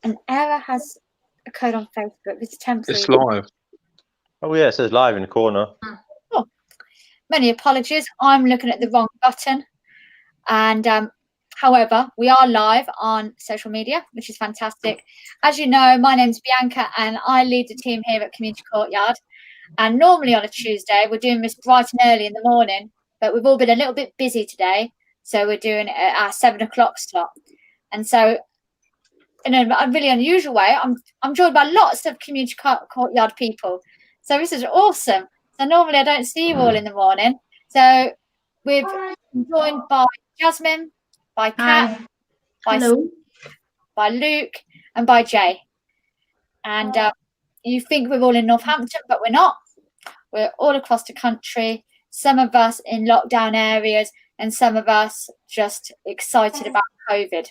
An error has occurred on Facebook. It's temporary. It's live. Oh yeah, it says live in the corner. Oh, many apologies. I'm looking at the wrong button. And however, we are live on social media, which is fantastic. As you know, my name's Bianca and I lead the team here at Community Courtyard. And normally on a Tuesday, we're doing this bright and early in the morning, but we've all been a little bit busy today. So we're doing it at our 7 o'clock slot. And so in a really unusual way, I'm joined by lots of Community Courtyard people. So this is awesome. So normally I don't see you all in the morning. So we've been joined by Jasmine, by Kat, by Luke, and by Jay. And you think we're all in Northampton, but we're not. We're all across the country. Some of us in lockdown areas, and some of us just excited about COVID.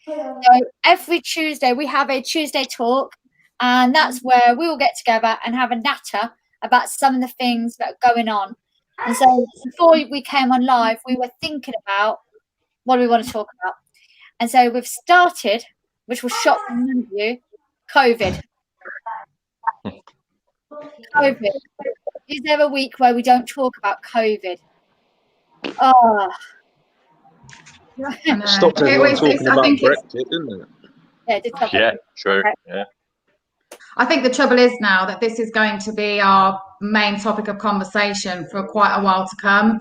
So every Tuesday we have a Tuesday talk, and that's where we all get together and have a natter about some of the things that are going on. And so before we came on live, we were thinking about what do we want to talk about. And so we've started, which will shock none of you, COVID. COVID. Is there a week where we don't talk about COVID? Oh. Stopped everyone talking about Brexit, didn't it? Yeah, it did stop Yeah, everyone. true. Right. Yeah. I think the trouble is now that this is going to be our main topic of conversation for quite a while to come.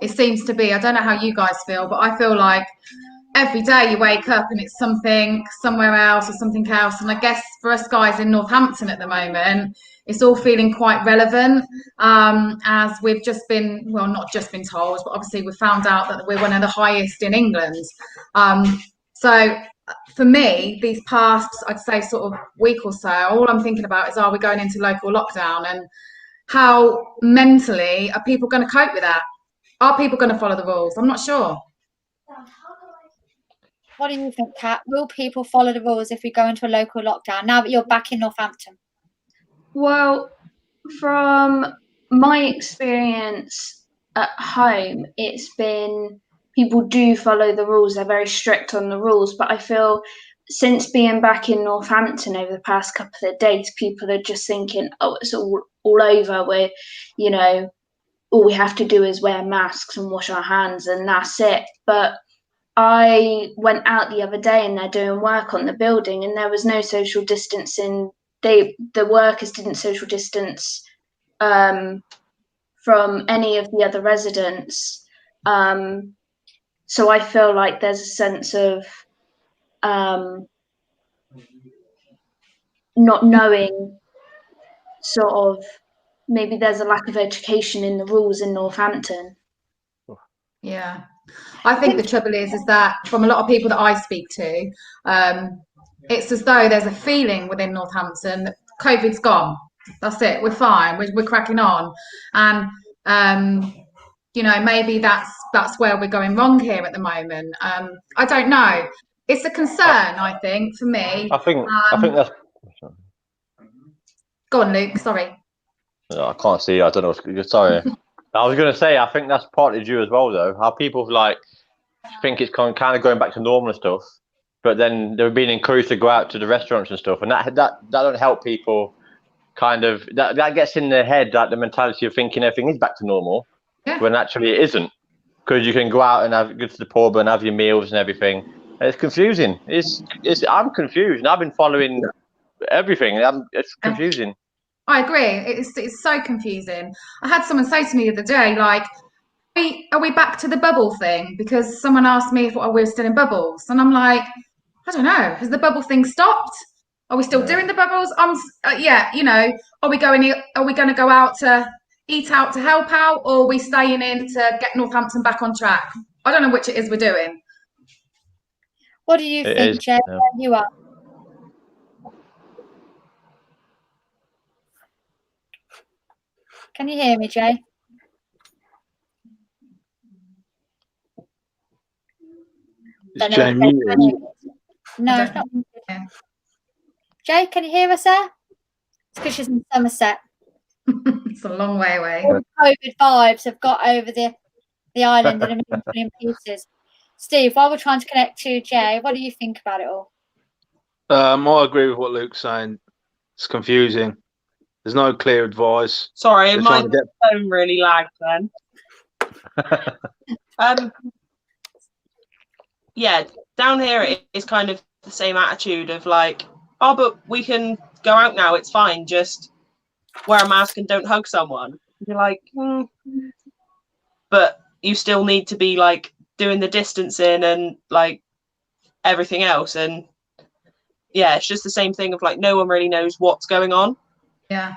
It seems to be, I don't know how you guys feel, but I feel like every day you wake up and it's something somewhere else or something else. And I guess for us guys in Northampton at the moment, it's all feeling quite relevant, as we've just been, well, not just been told, but obviously we found out that we're one of the highest in England. So for me, these past, I'd say sort of week or so, all I'm thinking about is, are we going into local lockdown, and how mentally are people going to cope with that? Are people going to follow the rules? I'm not sure. What do you think, Kat? Will people follow the rules if we go into a local lockdown now that you're back in Northampton? Well, from my experience at home, it's been people do follow the rules. They're very strict on the rules. But I feel since being back in Northampton over the past couple of days, people are just thinking, oh, it's all over. We're, you know, all we have to do is wear masks and wash our hands and that's it. But I went out the other day and they're doing work on the building and there was no social distancing. The workers didn't social distance from any of the other residents. So I feel like there's a sense of not knowing, sort of, maybe there's a lack of education in the rules in Northampton. Yeah. I think the trouble is that from a lot of people that I speak to, it's as though there's a feeling within Northampton that COVID's gone. That's it. We're fine. We're cracking on. And, you know, maybe that's where we're going wrong here at the moment. I don't know. It's a concern, I think, for me. I think that's... Go on, Luke. Sorry. No, I can't see. I don't know. Sorry. I was going to say, I think that's partly due as well, though. How people like think it's kind of going back to normal and stuff, but then they're being encouraged to go out to the restaurants and stuff, and that don't help people. Kind of that gets in their head, like the mentality of thinking everything is back to normal, when actually it isn't. Because you can go out and go to the pub and have your meals and everything. And it's confusing. I'm confused. And I've been following everything. It's confusing. I agree. It's so confusing. I had someone say to me the other day, like, are we back to the bubble thing? Because someone asked me if we're still in bubbles. And I'm like, I don't know. Has the bubble thing stopped? Are we still doing the bubbles? Yeah, you know, are we going to go out to eat out to help out, or are we staying in to get Northampton back on track? I don't know which it is we're doing. What do you think, Jay? Yeah. You are. Can you hear me, Jay? Is Jay muted? No, it's not muted. Jay, can you hear us there? It's because she's in Somerset. It's a long way away. All COVID vibes have got over the island in a million pieces. Steve, while we're trying to connect to Jay, what do you think about it all? I agree with what Luke's saying. It's confusing. There's no clear advice. Sorry, They're my trying to get- phone really lagged then. Yeah, down here it is kind of the same attitude of like, oh, but we can go out now. It's fine. Just wear a mask and don't hug someone. You're like, but you still need to be like doing the distancing and like everything else. And yeah, it's just the same thing of like no one really knows what's going on. Yeah.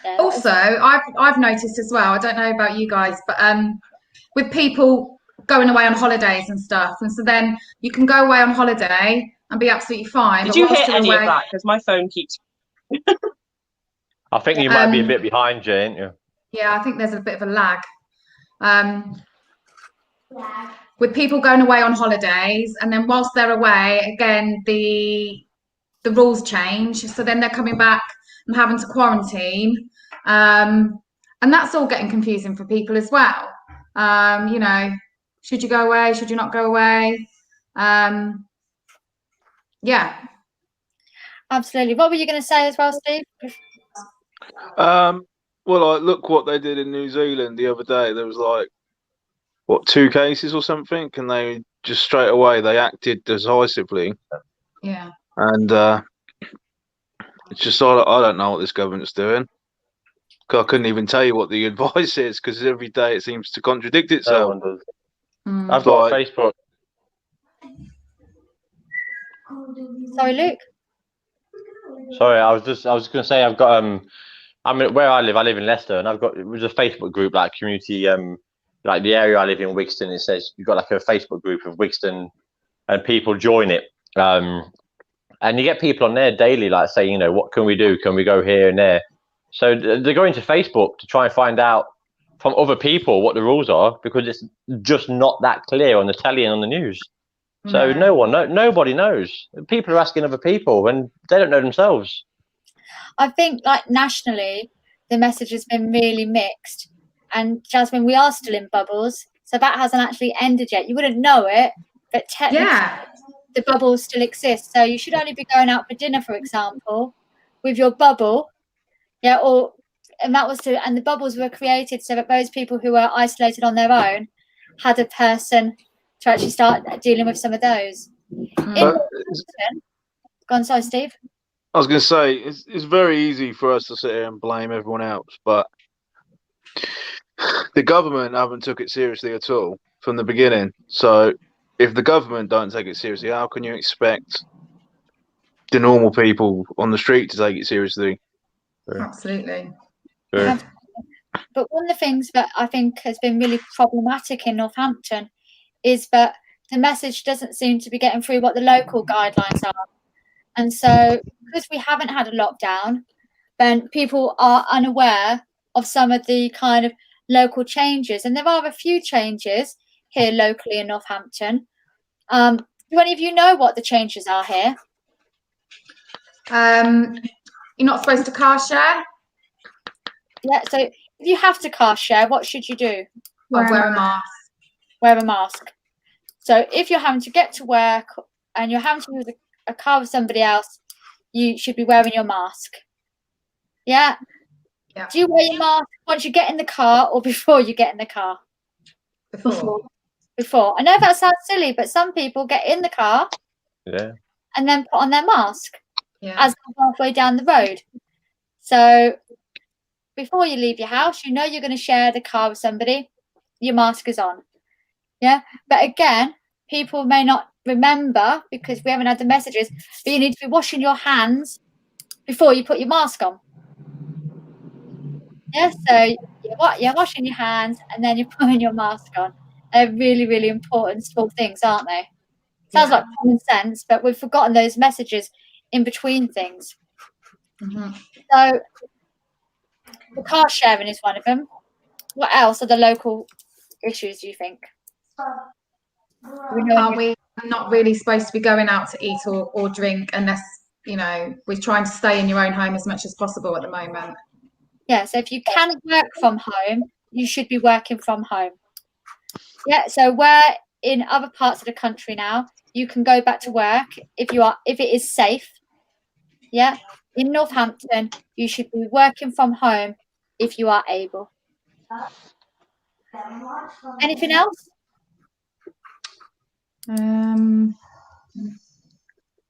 Yeah, Also, I've noticed as well, I don't know about you guys, but with people going away on holidays and stuff, and so then you can go away on holiday and be absolutely fine. Did but you whilst hit you're any away, of that? Because my phone keeps. I think you might be a bit behind, Jay, ain't you? Yeah, I think there's a bit of a lag. With people going away on holidays, and then whilst they're away, again, the rules change. So then they're coming back and having to quarantine. And that's all getting confusing for people as well. You know, should you go away? Should you not go away? Yeah. absolutely. What were you going to say as well, Steve? Well, look what they did in New Zealand the other day. There was like, what, 2 cases or something, and they just straight away they acted decisively. Yeah. And it's just I don't know what this government's doing. I couldn't even tell you what the advice is because every day it seems to contradict No itself. one does. Mm. I've got Like- Facebook. Sorry, Luke. Sorry, I was going to say I've got I mean where I live in Leicester, and I've got, it was a Facebook group like community, like the area I live in, Wigston. It says you've got like a Facebook group of Wigston, and people join it, and you get people on there daily, like saying, you know, what can we do? Can we go here and there? So they're going to Facebook to try and find out from other people what the rules are, because it's just not that clear on the telly and on the news. So nobody knows. People are asking other people and they don't know themselves. I think, like, nationally, the message has been really mixed. And Jasmine, we are still in bubbles, so that hasn't actually ended yet. You wouldn't know it, but technically, Yeah. the bubbles still exist. So you should only be going out for dinner, for example, with your bubble. Yeah, and the bubbles were created so that those people who were isolated on their own had a person to actually start dealing with some of those. Go on, sorry, Steve. I was going to say it's very easy for us to sit here and blame everyone else, but the government haven't took it seriously at all from the beginning. So if the government don't take it seriously, how can you expect the normal people on the street to take it seriously? Absolutely. But one of the things that I think has been really problematic in Northampton is that the message doesn't seem to be getting through what the local guidelines are. And so, because we haven't had a lockdown, then people are unaware of some of the kind of local changes. And there are a few changes here locally in Northampton. Do any of you know what the changes are here? You're not supposed to car share. Yeah, so if you have to car share, what should you do? Wear a mask. Wear a mask. So if you're having to get to work and you're having to use a car with somebody else, you should be wearing your mask. Yeah? Yeah. Do you wear your mask once you get in the car or before you get in the car? Before. I know that sounds silly, but some people get in the car and then put on their mask as they're halfway down the road. So before you leave your house, you know you're going to share the car with somebody, your mask is on. Yeah, but again, people may not remember because we haven't had the messages, but you need to be washing your hands before you put your mask on. Yeah, so you're washing your hands and then you're putting your mask on. They're really, really important small things, aren't they? Sounds like common sense, but we've forgotten those messages in between things. Mm-hmm. So the car sharing is one of them. What else are the local issues, do you think? Are we not really supposed to be going out to eat or drink unless, you know, we're trying to stay in your own home as much as possible at the moment? Yeah, so if you can work from home, you should be working from home. Yeah, so where in other parts of the country now, you can go back to work if it is safe. Yeah. In Northampton, you should be working from home if you are able. Anything else?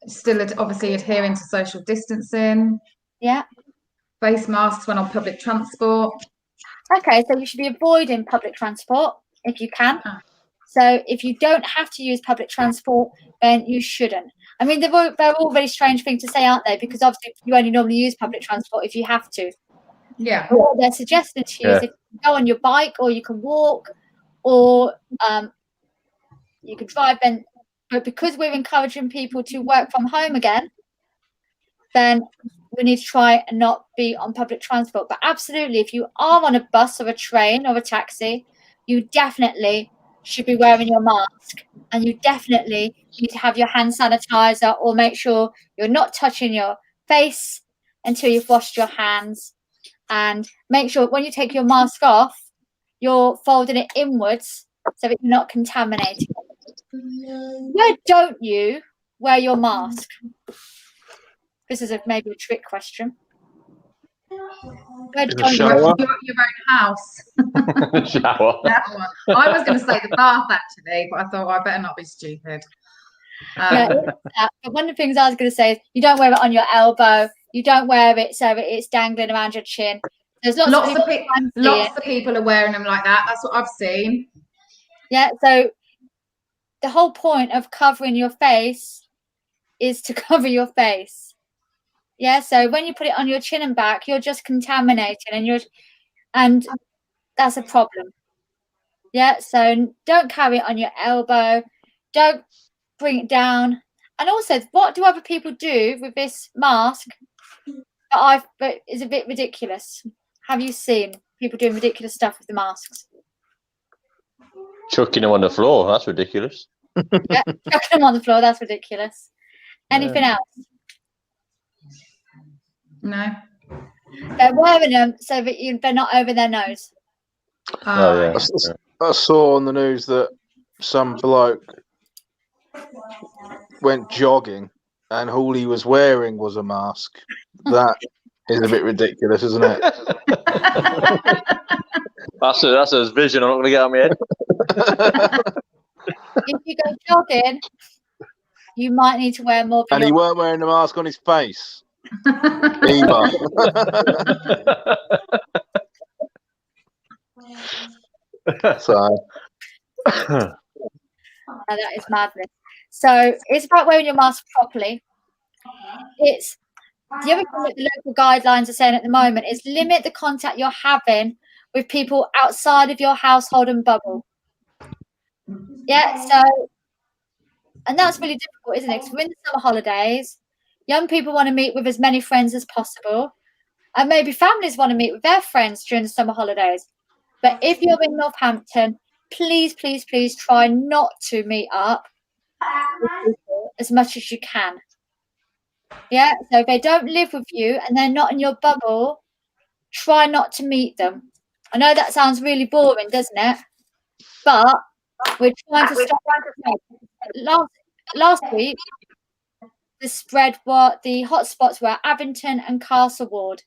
Still obviously adhering to social distancing. Yeah. Face masks when on public transport. Okay, so you should be avoiding public transport if you can. So if you don't have to use public transport, then you shouldn't. I mean, they're all very strange things to say, aren't they? Because obviously you only normally use public transport if you have to. Yeah. But what they're suggesting to you is if you go on your bike, or you can walk, or you can drive. Then, but because we're encouraging people to work from home again, then we need to try and not be on public transport. But absolutely, if you are on a bus or a train or a taxi, you definitely should be wearing your mask, and you definitely need to have your hand sanitizer, or make sure you're not touching your face until you've washed your hands, and make sure when you take your mask off, you're folding it inwards so that you're not contaminated. Where don't you wear your mask? This is maybe a trick question. Where In the don't you shower? Your own house. Shower. That one. I was going to say the bath actually, but I thought I better not be stupid. Yeah, but one of the things I was going to say is you don't wear it on your elbow. You don't wear it so that it's dangling around your chin. There's lots of people are wearing them like that. That's what I've seen. Yeah, so the whole point of covering your face is to cover your face. Yeah, so when you put it on your chin and back, you're just contaminating, and that's a problem. Yeah, so don't carry it on your elbow. Don't bring it down. And also, what do other people do with this mask that is a bit ridiculous? Have you seen people doing ridiculous stuff with the masks? Chucking them on the floor. That's ridiculous. Yeah, chucking them on the floor. That's ridiculous. Anything else? No. They're wearing them so that they're not over their nose. Oh, yeah. I saw on the news that some bloke went jogging and all he was wearing was a mask. That is a bit ridiculous, isn't it? That's a vision I'm not going to get on my head. If you go jogging, you might need to wear more. And he weren't wearing a mask on his face either. So that is madness. So it's about wearing your mask properly. It's the other thing that the local guidelines are saying at the moment is limit the contact you're having with people outside of your household and bubble. Yeah, so, and that's really difficult, isn't it? Because we're in the summer holidays. Young people want to meet with as many friends as possible. And maybe families want to meet with their friends during the summer holidays. But if you're in Northampton, please, please, please try not to meet up with people as much as you can. Yeah, so if they don't live with you and they're not in your bubble, try not to meet them. I know that sounds really boring, doesn't it? But we're trying to stop. Last week, the hotspots were Abington and Castleward,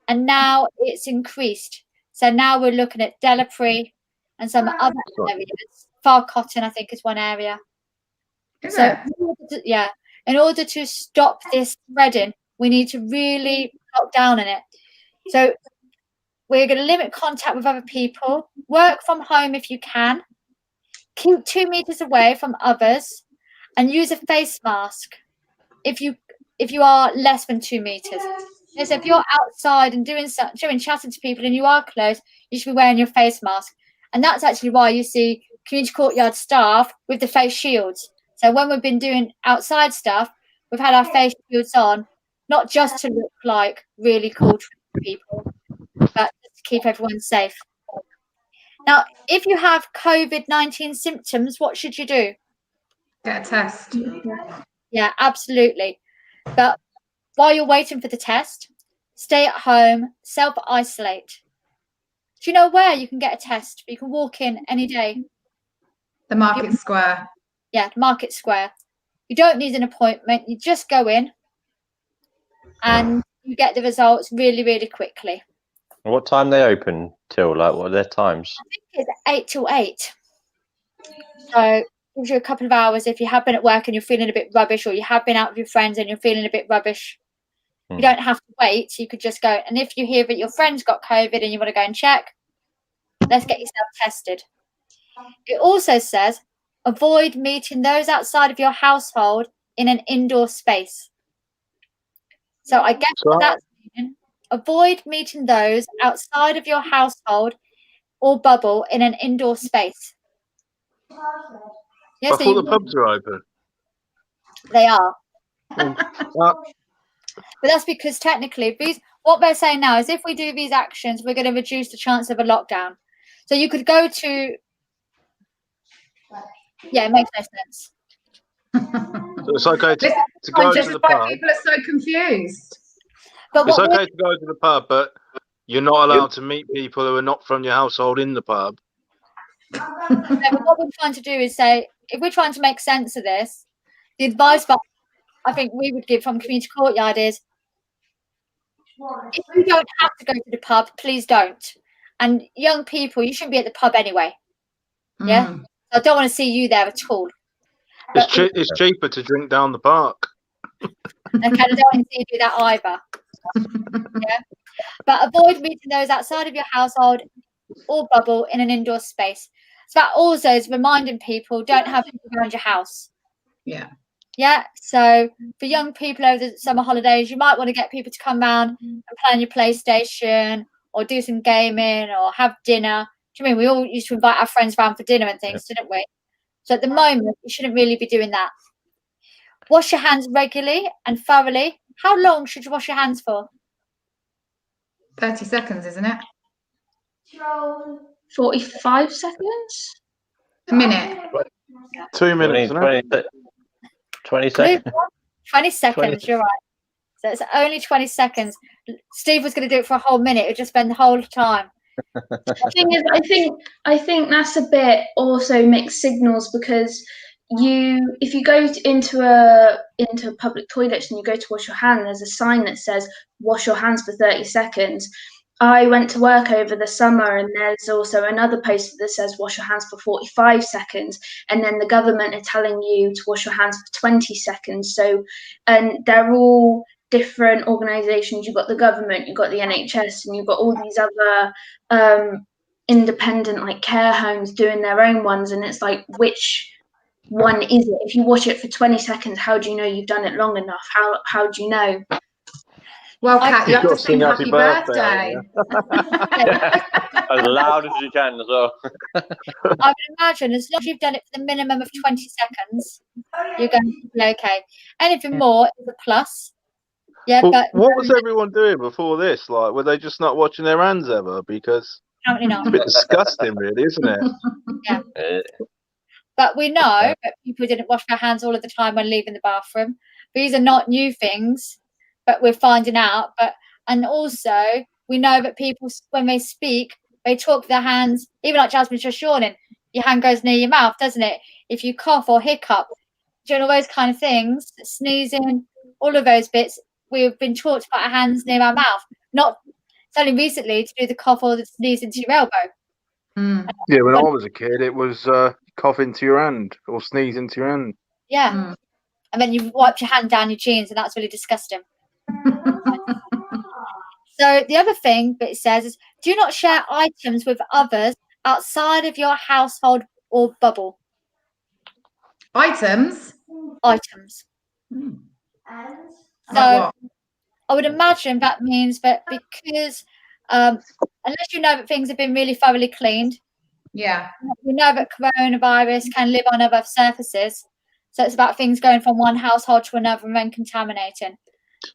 and now it's increased. So now we're looking at Delapre and some other areas. Farcotton, I think, is one area. In order to stop this spreading, we need to really lock down on it. So we're going to limit contact with other people. Work from home if you can. Keep 2 meters away from others, and use a face mask if you are less than 2 meters. So if you're outside and chatting to people and you are close, you should be wearing your face mask. And that's actually why you see community courtyard staff with the face shields. So when we've been doing outside stuff, we've had our face shields on, not just to look like really cool people, but to keep everyone safe. Now, if you have COVID-19 symptoms, what should you do? Get a test. Yeah, absolutely. But while you're waiting for the test, stay at home, self-isolate. Do you know where you can get a test? You can walk in any day. The Market Square. Yeah, Market Square. You don't need an appointment. You just go in and you get the results really, really quickly. What time they open till? Like, what are their times? I think it's 8 till 8. So it gives you a couple of hours if you have been at work and you're feeling a bit rubbish, or you have been out with your friends and you're feeling a bit rubbish. You don't have to wait. You could just go. And if you hear that your friend's got COVID and you want to go and check, let's get yourself tested. It also says, avoid meeting those outside of your household in an indoor space. So I guess what that's meaning, avoid meeting those outside of your household or bubble in an indoor space. I thought the pubs are open. They are. Well, But that's because technically, what they're saying now is if we do these actions, we're going to reduce the chance of a lockdown. So you could go to... Yeah, it makes no sense. so it's okay to go to the pub. People are so confused. But It's what okay to go to the pub, but you're not allowed to meet people who are not from your household in the pub. but what we're trying to do is say, if we're trying to make sense of this, the advice that I think we would give from Community Courtyard is, if you don't have to go to the pub, please don't. And young people, you shouldn't be at the pub anyway. Yeah? I don't want to see you there at all. It's cheaper to drink down the park. Okay, I don't want to see you do that either. Yeah? But avoid meeting those outside of your household or bubble in an indoor space. So that also is reminding people, don't have people around your house. Yeah. Yeah, so for young people over the summer holidays, you might want to get people to come round and play on your PlayStation or do some gaming or have dinner. Do you mean we all used to invite our friends round for dinner and things, didn't we? So at the moment, you shouldn't really be doing that. Wash your hands regularly and thoroughly. How long should you wash your hands for? 30 seconds, isn't it? 45 seconds? A minute. 2 minutes, isn't it? 20 seconds. 20 seconds, you're right. So it's only 20 seconds. Steve was going to do it for a whole minute. It would just spend the whole time. The thing is, I think that's a bit also mixed signals, because if you go into public toilets and you go to wash your hand, there's a sign that says wash your hands for 30 seconds. I went to work over the summer and there's also another poster that says wash your hands for 45 seconds, and then the government are telling you to wash your hands for 20 seconds. So, and they're all different organisations. You've got the government, you've got the NHS, and you've got all these other independent like care homes doing their own ones, and it's like, which one is it? If you wash it for 20 seconds, how do you know you've done it long enough? How do you know? Well, Kat, you have to sing happy birthday. As loud as you can as well. I would imagine as long as you've done it for the minimum of 20 seconds, you're going to be okay. Anything more is a plus. Yeah, Well, but what was everyone doing before this? Like, were they just not washing their hands ever? Because apparently not. it's a bit disgusting, really, isn't it? But we know that people didn't wash their hands all of the time when leaving the bathroom. These are not new things, but we're finding out. And also we know that people, when they speak, they talk with their hands, even like Jasmine's just yawning, your hand goes near your mouth, doesn't it? If you cough or hiccup, doing all those kind of things, sneezing, all of those bits, we've been taught to put our hands near our mouth. Not it's only recently to do the cough or the sneeze into your elbow. Yeah, when I was a kid, it was cough into your hand or sneeze into your hand. Yeah. And then you wipe your hand down your jeans, and that's really disgusting. So the other thing that it says is, do not share items with others outside of your household or bubble. Items? So I would imagine that means that because unless you know that things have been really thoroughly cleaned, yeah, we know that coronavirus can live on other surfaces. So it's about things going from one household to another and then contaminating.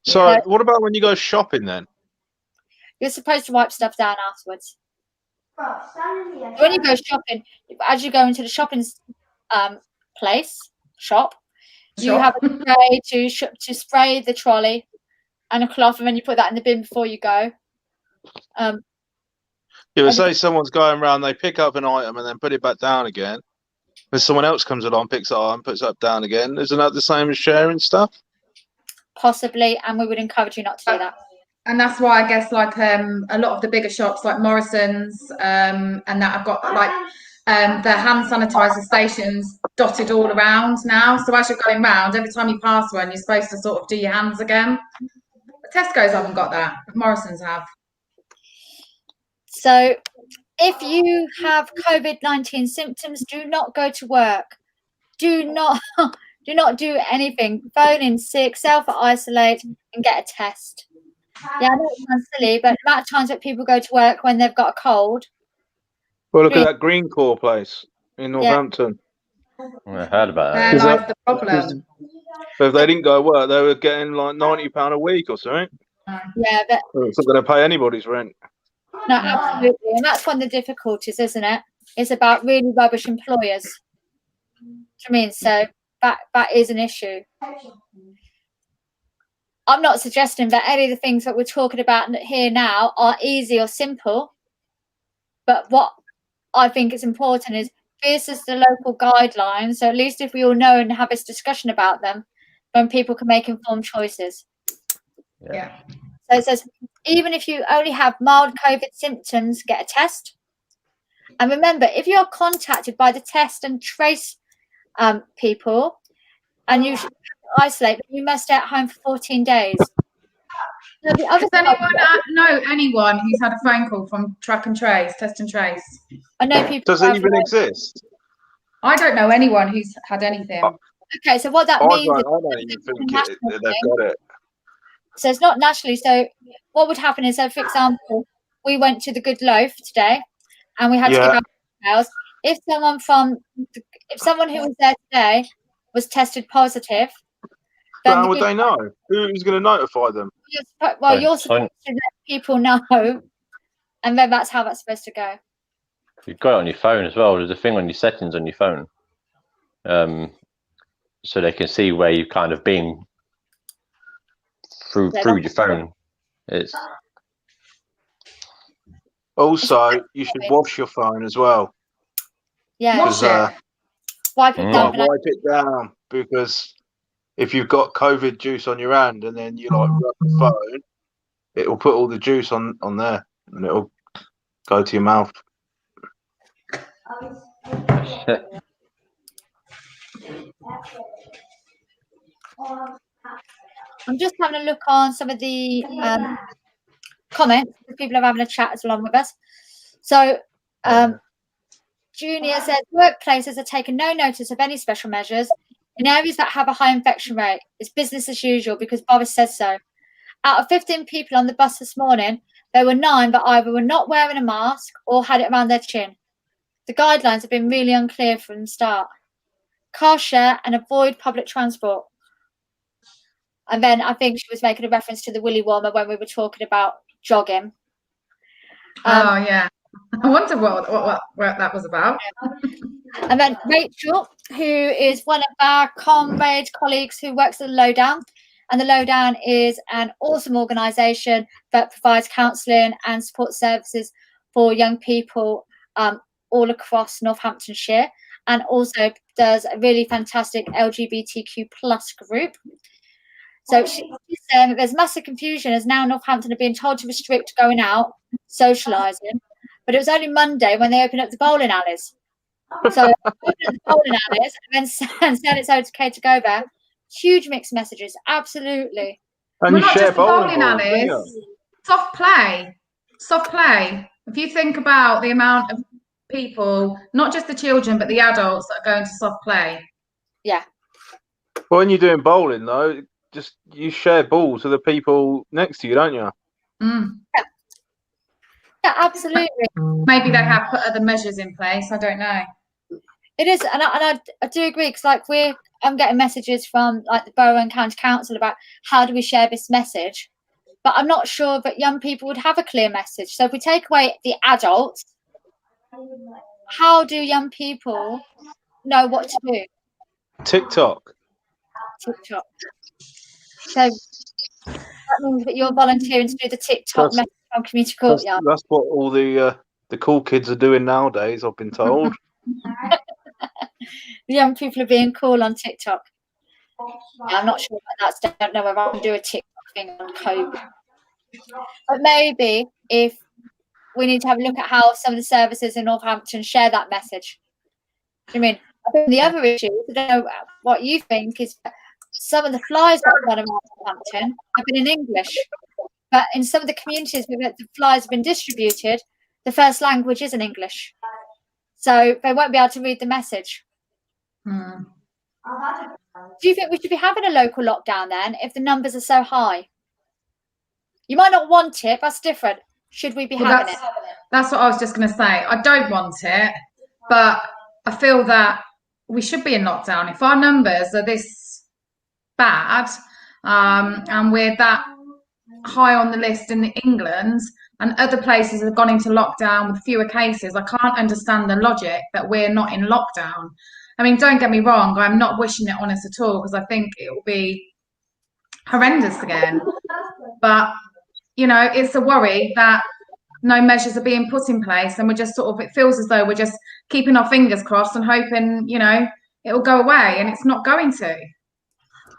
So what about when you go shopping then? You're supposed to wipe stuff down afterwards. When you go shopping, as you go into the shopping shop, you have a spray to spray the trolley and a cloth, and then you put that in the bin before you go. Yeah, but say someone's going around, they pick up an item and then put it back down again. When someone else comes along, picks it up and puts it up down again, isn't that the same as sharing stuff? Possibly, and we would encourage you not to do that. And that's why I guess like a lot of the bigger shops like Morrison's and that have got like the hand sanitizer stations dotted all around now. So as you're going round, every time you pass one, you're supposed to sort of do your hands again. But Tesco's haven't got that. Morrison's have. So if you have COVID-19 symptoms, do not go to work. Do not do anything. Phone in sick, self-isolate, and get a test. Yeah, I know it sounds silly, but the amount of times that people go to work when they've got a cold. Well, look at that Green Core place in Northampton. I heard about They're that. like the problem. So if they didn't go to work, they were getting like £90 a week or something. Yeah, but It's not going to pay anybody's rent. no, absolutely. And that's one of the difficulties, isn't it? It's about really rubbish employers. Do you know what I mean? So that is an issue. I'm not suggesting that any of the things that we're talking about here now are easy or simple. But what I think is important is this is the local guidelines. So at least if we all know and have this discussion about them, then people can make informed choices. Yeah. So it says, even if you only have mild COVID symptoms, get a test. And remember, if you're contacted by the test and trace people, and you should isolate, you must stay at home for 14 days. Now, the other Does thing anyone know anyone who's had a phone call from Track and Trace, Test and Trace? I know people. Does it even exist? I don't know anyone who's had anything. Okay, so what that I means don't even think they've got it. So it's not nationally. So what would happen is, so for example, we went to the Good Loaf today, and we had to give out details. If someone who was there today was tested positive, then How would they know? Who's going to notify them? You're supposed to let people know, and then that's how that's supposed to go. You've got it on your phone as well. There's a thing on your settings on your phone, so they can see where you've kind of been through your phone. It's also you should wash your phone as well. Yeah, Wash it. wipe it down. Wipe it down, because if you've got COVID juice on your hand and then you like rub the phone, it will put all the juice on there and it'll go to your mouth. I'm just having a look on some of the comments. People are having a chat as along with us. So, Junior says workplaces are taking no notice of any special measures in areas that have a high infection rate. It's business as usual because Boris says so. Out of 15 people on the bus this morning, there were 9 that either were not wearing a mask or had it around their chin. The guidelines have been really unclear from the start. Car share and avoid public transport. And then I think she was making a reference to the willy warmer when we were talking about jogging. Oh yeah, I wonder what that was about. And then Rachel, who is one of our comrade colleagues who works at the Lowdown. And the Lowdown is an awesome organisation that provides counselling and support services for young people all across Northamptonshire, and also does a really fantastic LGBTQ plus group. So she's saying that there's massive confusion as now Northampton are being told to restrict going out, socialising, but it was only Monday when they opened up the bowling alleys. So open up the bowling alleys and then said it's okay to go there. Huge mixed messages, absolutely. And Well, you not share just the bowling balls, don't alleys, you? soft play. If you think about the amount of people, not just the children, but the adults that are going to soft play. Yeah. Well, when you're doing bowling, though, just you share balls with the people next to you, don't you? Yeah, absolutely. Maybe they have put other measures in place. I don't know. It is, and I do agree, because like I'm getting messages from like the Borough and County Council about how do we share this message, but I'm not sure that young people would have a clear message. So if we take away the adults, how do young people know what to do? TikTok. TikTok. So that means that you're volunteering to do the TikTok message on Community Courtyard. That's what all the cool kids are doing nowadays, I've been told. The young people are being cool on TikTok. Yeah, I'm not sure about that. I don't know whether I can do a TikTok thing on COVID. But maybe if we need to have a look at how some of the services in Northampton share that message. I mean, I think the other issue, I don't know what you think, is some of the flyers that have gone around Northampton have been in English. But in some of the communities where the flyers have been distributed, the first language isn't English. So they won't be able to read the message. Hmm. Do you think we should be having a local lockdown then if the numbers are so high? You might not want it, that's different. Should we be having it? That's what I was just going to say. I don't want it, but I feel that we should be in lockdown. If our numbers are this bad, and we're that high on the list in England, and other places have gone into lockdown with fewer cases, I can't understand the logic that we're not in lockdown. I mean, don't get me wrong, I'm not wishing it on us at all, because I think it will be horrendous again. But, you know, it's a worry that no measures are being put in place, and we're just sort of, it feels as though we're just keeping our fingers crossed and hoping, you know, it'll go away, and it's not going to.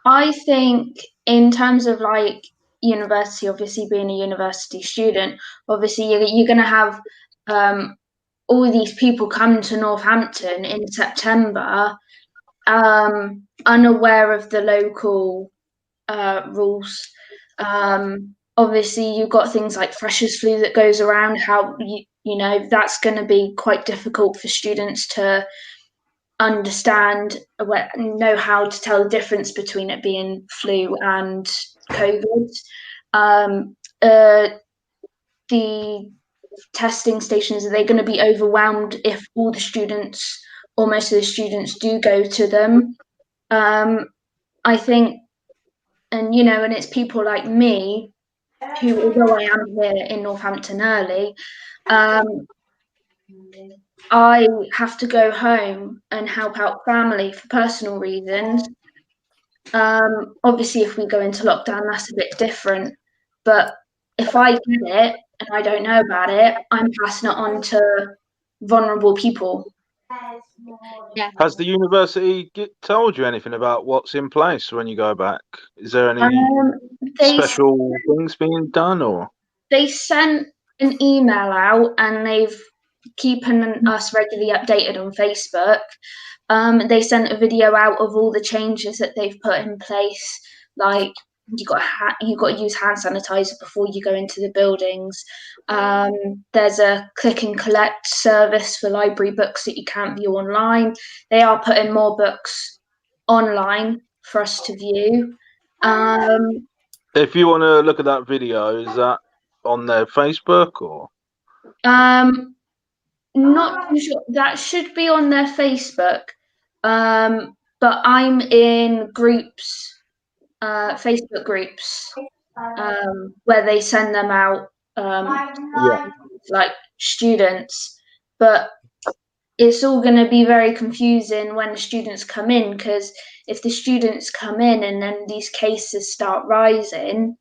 I think in terms of like university, obviously being a university student, obviously you're going to have all these people come to Northampton in September, unaware of the local rules. Obviously, you've got things like freshers' flu that goes around. How you know that's going to be quite difficult for students to understand, know how to tell the difference between it being flu and COVID. The testing stations, are they going to be overwhelmed if all the students, or most of the students, do go to them? I think, and you know, and it's people like me who, although I am here in Northampton early, I have to go home and help out family for personal reasons. Obviously, if we go into lockdown, that's a bit different. But if I get it and I don't know about it, I'm passing it on to vulnerable people. Yeah. Has the university told you anything about what's in place when you go back? Is there any special things being done, or? They sent an email out, and they've keeping us regularly updated on Facebook. They sent a video out of all the changes that they've put in place, like you got to use hand sanitizer before you go into the buildings. There's a click and collect service for library books that you can't view online. They are putting more books online for us to view. If you want to look at that video, is that on their Facebook or? Not too sure. That should be on their Facebook. But I'm in groups, Facebook groups, where they send them out, like students. But it's all going to be very confusing when the students come in, because if the students come in and then these cases start rising,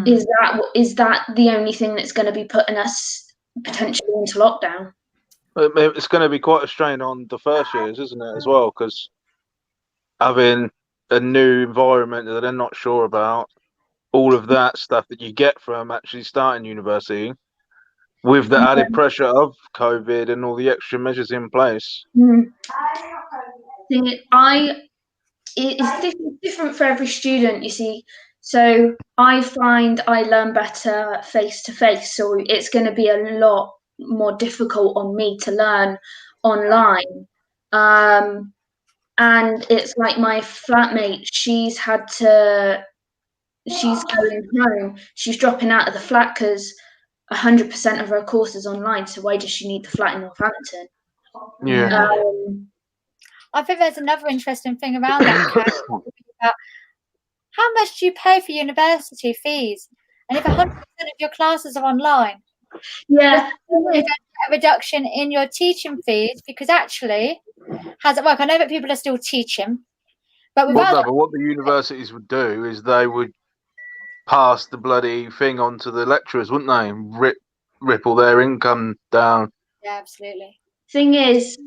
is that the only thing that's going to be putting us potentially into lockdown? It's going to be quite a strain on the first years, isn't it, as well? Because having a new environment that they're not sure about, all of that stuff that you get from actually starting university, with the added pressure of COVID and all the extra measures in place. It's different for every student, you see. So I find I learn better face to face, so it's going to be a lot more difficult on me to learn online. And it's like my flatmate, she's going home, she's dropping out of the flat because 100% of her course is online, so why does she need the flat in Northampton? Yeah. I think there's another interesting thing around that. How much do you pay for university fees? And if 100% of your classes are online, yeah, a reduction in your teaching fees, because actually, how does it work? I know that people are still teaching, but but what the universities would do is they would pass the bloody thing on to the lecturers, wouldn't they? And ripple their income down. Yeah, absolutely. Thing is,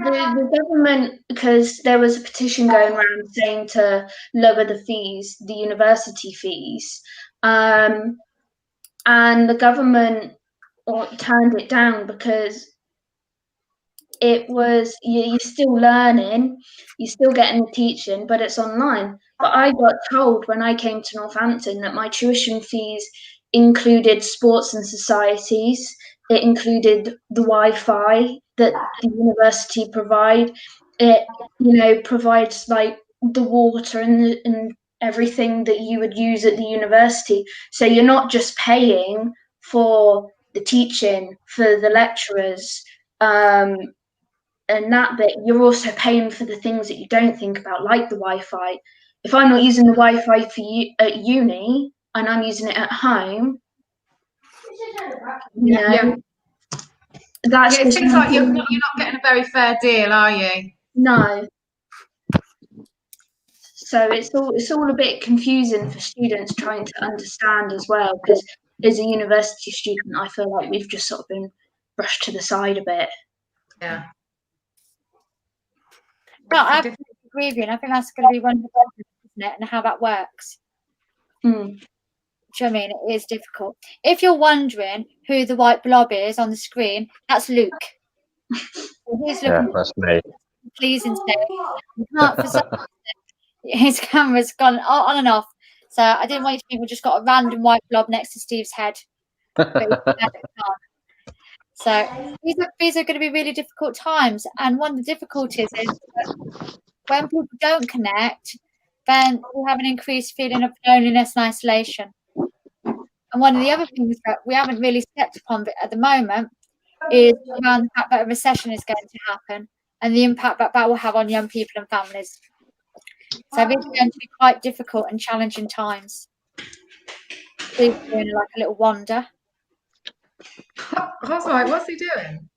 the government, because there was a petition going around saying to lower the fees, the university fees, and the government turned it down because it was you're still learning, you're still getting the teaching, but it's online. But I got told when I came to Northampton that my tuition fees included sports and societies. It included the Wi-Fi that the university provide. It, provides like the water and everything that you would use at the university. So you're not just paying for the teaching, for the lecturers, and that bit, you're also paying for the things that you don't think about, like the Wi-Fi. If I'm not using the Wi-Fi for you at uni and I'm using it at home, that's it seems like you're not getting a very fair deal, are you? No. So it's all a bit confusing for students trying to understand as well, because as a university student, I feel like we've just sort of been brushed to the side a bit. Yeah. No, I absolutely agree with you, and I think that's going to be one of the problems, isn't it, and how that works. Mm. Do you know what I mean? It is difficult. If you're wondering who the white blob is on the screen, that's Luke. He's Yeah, looking that's me. pleasing today. You can't, for some reason, his camera's gone on and off. So I didn't want you to think we just got a random white blob next to Steve's head. So these are going to be really difficult times. And one of the difficulties is that when people don't connect, then we have an increased feeling of loneliness and isolation. And one of the other things that we haven't really stepped upon at the moment is around the fact that a recession is going to happen and the impact that will have on young people and families. So it's going to be quite difficult and challenging times. Steve's doing like a little wander. That's right. What's he doing?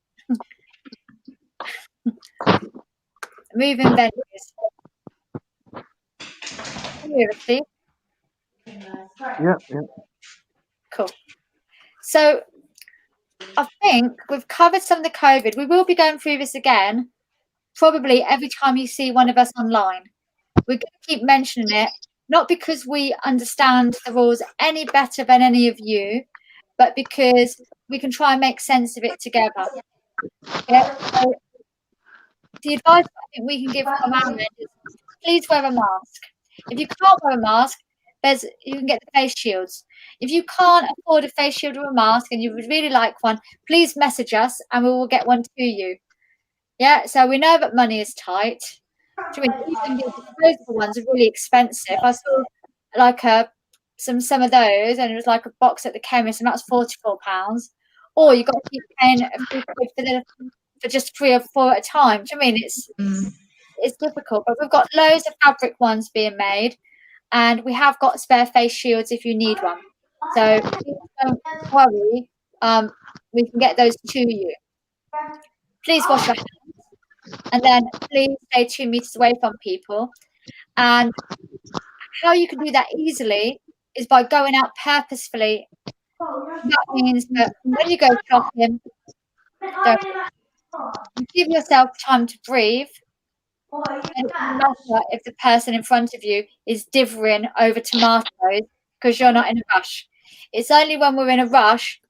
Moving venues. Here, Steve. Yeah. Cool. So I think we've covered some of the COVID. We will be going through this again, probably every time you see one of us online. We're going to keep mentioning it, not because we understand the rules any better than any of you, but because we can try and make sense of it together. Yeah? So the advice I think we can give from our end is please wear a mask. If you can't wear a mask, you can get the face shields. If you can't afford a face shield or a mask and you would really like one, please message us and we will get one to you. Yeah, so we know that money is tight. Even the disposable ones are really expensive. I saw like some of those, and it was like a box at the chemist, and that was £44. Or you got to keep paying a few quid for just 3 or 4 at a time. Do you know what I mean? It's difficult, but we've got loads of fabric ones being made, and we have got spare face shields if you need one. So please don't worry. We can get those to you. Please wash your hands, and then please stay 2 meters away from people. And how you can do that easily is by going out purposefully. That means that when you go shopping, you give yourself time to breathe. And it doesn't matter if the person in front of you is divvying over tomatoes because you're not in a rush. It's only when we're in a rush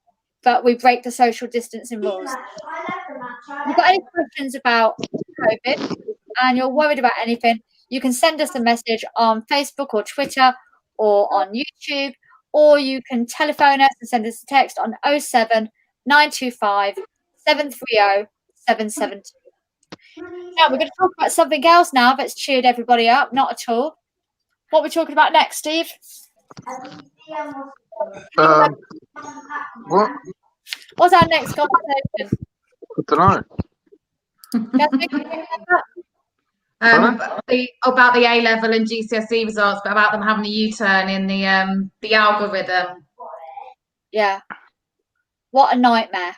that we break the social distancing rules. If you've got any questions about COVID and you're worried about anything, you can send us a message on Facebook or Twitter or on YouTube, or you can telephone us and send us a text on 07 925 730 772. Now we're going to talk about something else now that's cheered everybody up. Not at all. What are we talking about next, Steve? What? What's our next conversation? I don't know. About the A-level and GCSE results, but about them having a U-turn in the algorithm. Yeah. What a nightmare.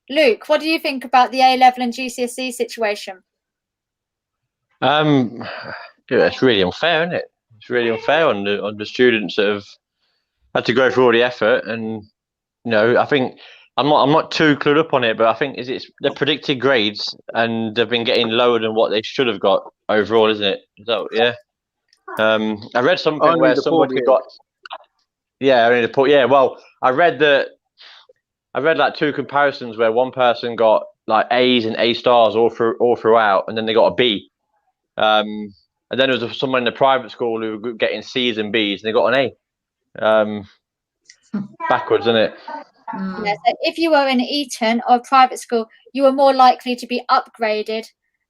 Luke, what do you think about the A-level and GCSE situation? It's really unfair, isn't it? It's really unfair on the students that have had to go through all the effort, and I think I'm not too clued up on it, but I think it's the predicted grades, and they've been getting lower than what they should have got overall, isn't it? So yeah. I read something Only where the poor somebody kids. got. Yeah, only the poor. Yeah, well, I read like two comparisons where one person got like A's and A stars all throughout, and then they got a B. And then there was someone in the private school who were getting C's and B's, and they got an A. Backwards, isn't it? Yeah, so if you were in Eton or a private school, you were more likely to be upgraded.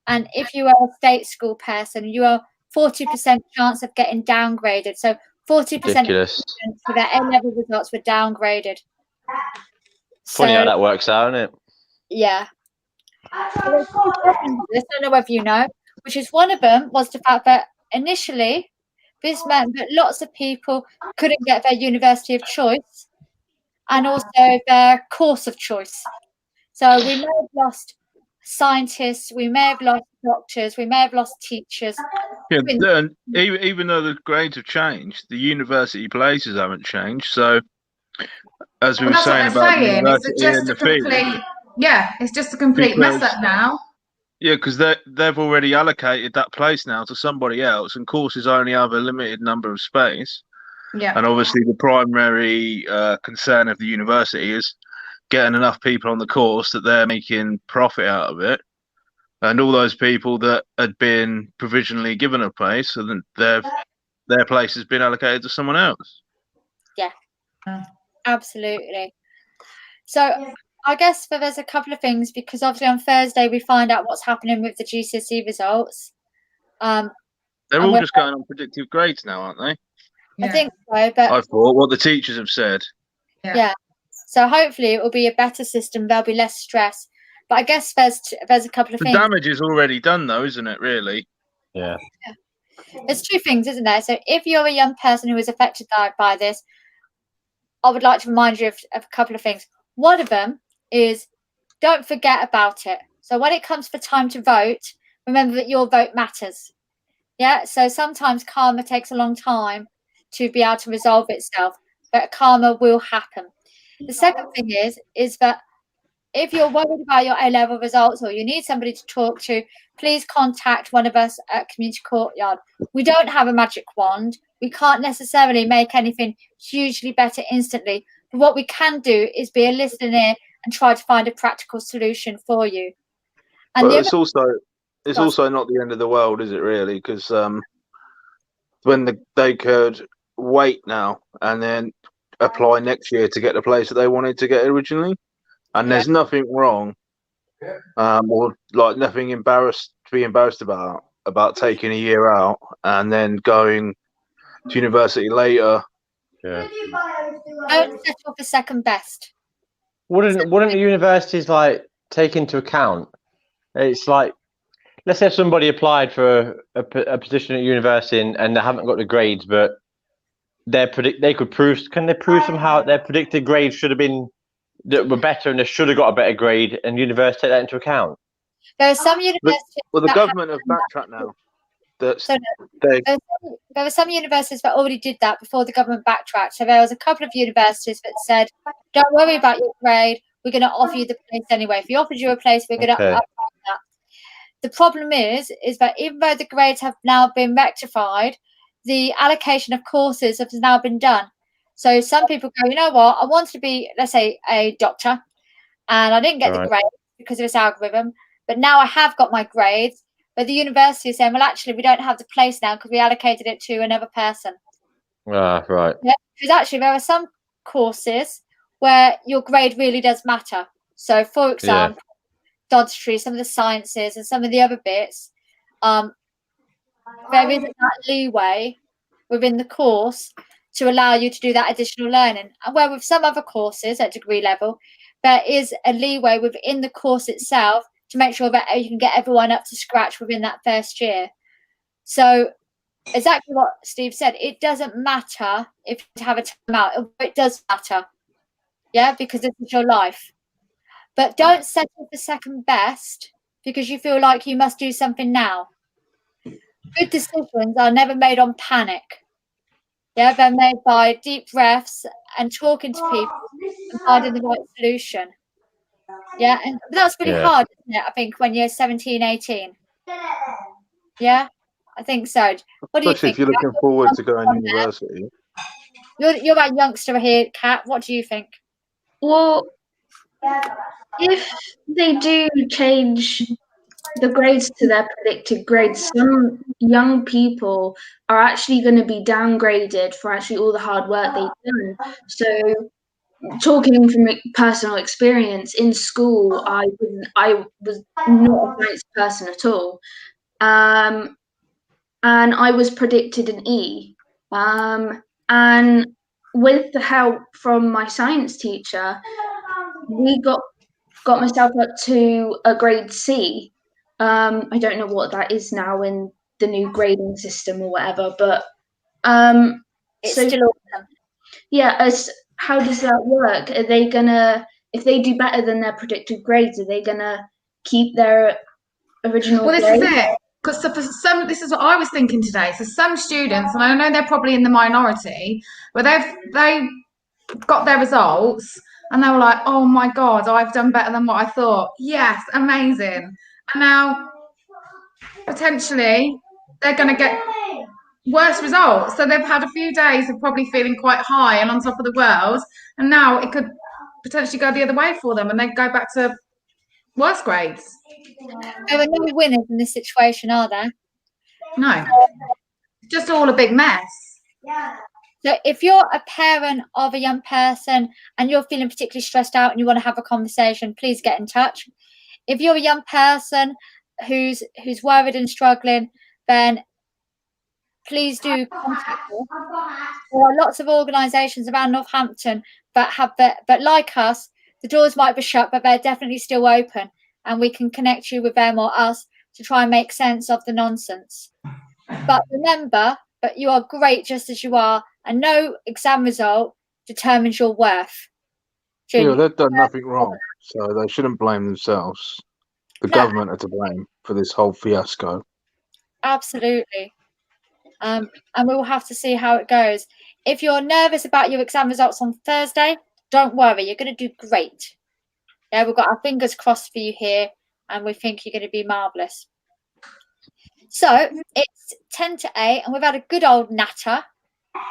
And if you were a state school person, you are 40% chance of getting downgraded. So 40% Ridiculous. for their A-level results were downgraded. Funny how So, that works out, isn't it? yeah. So there's two problems with this, I don't know if you know, which is one of them was the fact that initially this meant that lots of people couldn't get their university of choice and also their course of choice. So we may have lost scientists, we may have lost doctors, we may have lost teachers. Yeah, then even though the grades have changed, the university places haven't changed. So, as we Well, were that's what saying they're about saying. university It's just and a the fee, complete, yeah, it's just a complete mess Because- up now. yeah, because they've already allocated that place now to somebody else, and courses only have a limited number of space. Yeah. And obviously, the primary concern of the university is getting enough people on the course that they're making profit out of it. And all those people that had been provisionally given a place, so then their place has been allocated to someone else. Absolutely. So I guess that there's a couple of things, because obviously on Thursday we find out what's happening with the GCSE results. They're And all we're- just going on predictive grades now, aren't they? I think so, but I thought what the teachers have said. yeah. So hopefully it will be a better system. There'll be less stress. But I guess there's a couple of The things. damage is already done, though, isn't it? Really? Yeah. There's two things, isn't there? So if you're a young person who is affected by this, I would like to remind you of a couple of things. One of them is don't forget about it. So when it comes for time to vote, remember that your vote matters. Yeah. So sometimes karma takes a long time to be able to resolve itself, but karma will happen. The second thing is that if you're worried about your A-level results or you need somebody to talk to, please contact one of us at Community Courtyard. We don't have a magic wand. We can't necessarily make anything hugely better instantly. But what we can do is be a listening ear and try to find a practical solution for you. And But the it's Go on. also not the end of the world, is it? Really? Because when they could wait now and then apply next year to get the place that they wanted to get originally, and there's nothing wrong, or like nothing to be embarrassed about taking a year out and then going to university later. Yeah. don't settle for second best. Wouldn't the universities like take into account? It's like, let's say somebody applied for a position at university and they haven't got the grades, but they could prove. Can they prove somehow their predicted grades should have been that were better and they should have got a better grade, and university take that into account? There are some universities. Well, the that government have backtracked now. That's So they there were some universities that already did that before the government backtracked. So there was a couple of universities that said, "Don't worry about your grade. We're going to offer you the place anyway. If we offered you a place, we're going to Okay. upgrade that." The problem is that even though the grades have now been rectified, the allocation of courses has now been done. So some people go, you know what? I wanted to be, let's say, a doctor, and I didn't get the Right. grades because of this algorithm. But now I have got my grades. But the university is saying, well, actually, we don't have the place now because we allocated it to another person. Ah, right. Because actually, there are some courses where your grade really does matter. So, for example, Dodstree, some of the sciences and some of the other bits, there isn't that leeway within the course to allow you to do that additional learning. And where with some other courses at degree level, there is a leeway within the course itself to make sure that you can get everyone up to scratch within that first year. So exactly what Steve said, it doesn't matter if you have a timeout. It does matter, yeah, because this is your life. But don't settle for second best because you feel like you must do something now. Good decisions are never made on panic. Yeah, they're made by deep breaths and talking to people and finding the right solution. Yeah, and that's really Yeah. hard, isn't it? I think when you're 17, 18. Yeah, I think so. What do you Especially think? if you're looking forward to going to university. You're a youngster here, Kat. What do you think? Well, if they do change the grades to their predicted grades, some young people are actually going to be downgraded for actually all the hard work they've done. So, talking from personal experience, in school, I was not a science person at all, and I was predicted an E. And with the help from my science teacher, we got myself up to a grade C. I don't know what that is now in the new grading system or whatever, but It's so still awesome. yeah, how does that work? Are they gonna, if they do better than their predicted grades, are they gonna keep their original Well, this grade? is it. Because for some, this is what I was thinking today. So some students, and I know they're probably in the minority, but they got their results and they were like, "Oh my God, I've done better than what I thought." Yes, amazing. And now potentially they're going to get worse results. So they've had a few days of probably feeling quite high and on top of the world, and now it could potentially go the other way for them, and they go back to worse grades. There are no winners in this situation, are there? No, just all a big mess. So if you're a parent of a young person and you're feeling particularly stressed out and you want to have a conversation, please get in touch. If you're a young person who's worried and struggling, then please do contact us. There are lots of organisations around Northampton but like us, the doors might be shut, but they're definitely still open, and we can connect you with them or us to try and make sense of the nonsense. But remember that you are great just as you are, and no exam result determines your worth. Yeah, they've done nothing wrong, so they shouldn't blame themselves. The government are to blame for this whole fiasco. Absolutely. And we will have to see how it goes. If you're nervous about your exam results on Thursday, don't worry, you're going to do great. Yeah, we've got our fingers crossed for you here, and we think you're going to be marvellous. So it's 10 to 8, and we've had a good old natter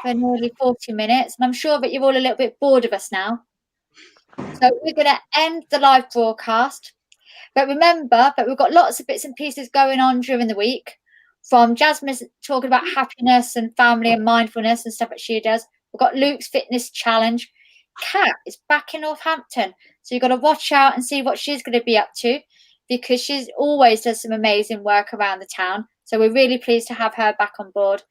for nearly 40 minutes, and I'm sure that you're all a little bit bored of us now. So we're going to end the live broadcast. But remember that we've got lots of bits and pieces going on during the week, from Jasmine talking about happiness and family and mindfulness and stuff that she does. We've got Luke's fitness challenge. Kat is back in Northampton, so you've got to watch out and see what she's going to be up to, because she's always does some amazing work around the town. So we're really pleased to have her back on board.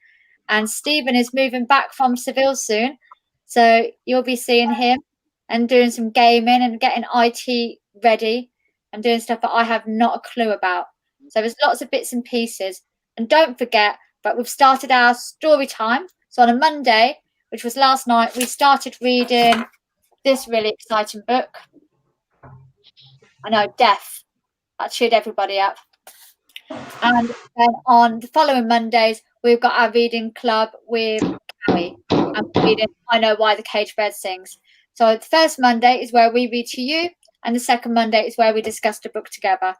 And Stephen is moving back from Seville soon, so you'll be seeing him and doing some gaming and getting IT ready and doing stuff that I have not a clue about. So there's lots of bits and pieces. And don't forget that we've started our story time. So on a Monday, which was last night, we started reading this really exciting book. I know, Death. That cheered everybody up. And then on the following Mondays, we've got our reading club with Carrie. And we're reading I Know Why the Caged Bird Sings. So the first Monday is where we read to you, and the second Monday is where we discuss the book together.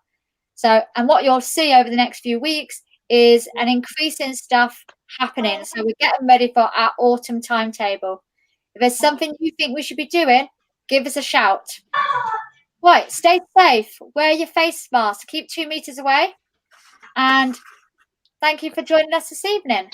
So, and what you'll see over the next few weeks is an increase in stuff happening. So we're getting ready for our autumn timetable. If there's something you think we should be doing, give us a shout. Right, stay safe, wear your face mask, keep 2 meters away, and thank you for joining us this evening.